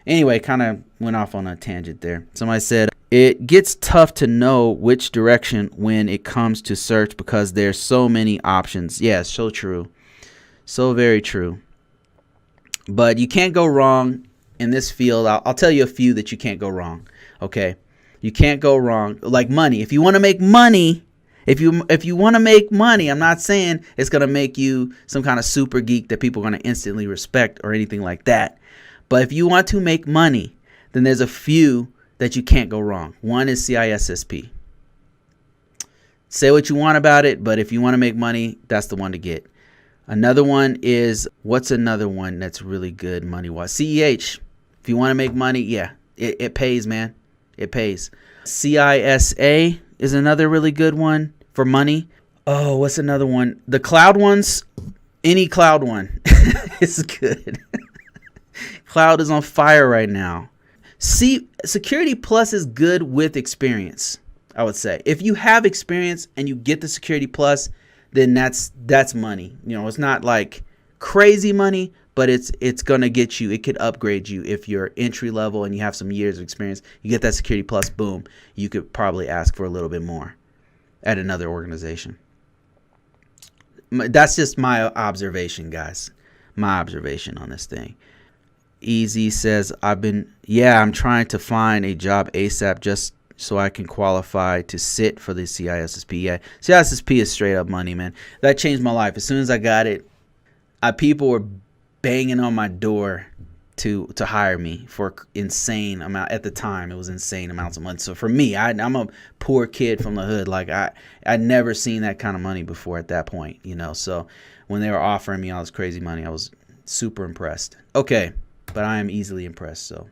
Anyway, kind of went off on a tangent there. Somebody said, it gets tough to know which direction when it comes to search because there's so many options. Yeah, so true. So very true. But you can't go wrong in this field. I'll tell you a few that you can't go wrong. Okay. You can't go wrong. Like money. If you want to make money, if you want to make money, I'm not saying it's going to make you some kind of super geek that people are going to instantly respect or anything like that. But if you want to make money, then there's a few that you can't go wrong. One is CISSP. Say what you want about it, but if you want to make money, that's the one to get. Another one is, what's another one that's really good money-wise? CEH. If you want to make money, yeah, it pays, man. It pays. CISA is another really good one for money. Oh, what's another one? The cloud ones, any cloud one is good. Cloud is on fire right now. Security Plus is good with experience, I would say. If you have experience and you get the Security Plus, then that's money. You know, it's not like crazy money, but it's gonna get you. It could upgrade you if you're entry level and you have some years of experience. You get that Security Plus, boom, you could probably ask for a little bit more at another organization. That's just my observation, guys. My observation on this thing. Easy says, I'm trying to find a job ASAP just so I can qualify to sit for the CISSP. Yeah, CISSP is straight up money, man. That changed my life. As soon as I got it, people were banging on my door to hire me for insane amount. At the time, it was insane amounts of money. So for me, I'm a poor kid from the hood. Like I'd never seen that kind of money before at that point, you know. So when they were offering me all this crazy money, I was super impressed. Okay. But I am easily impressed, so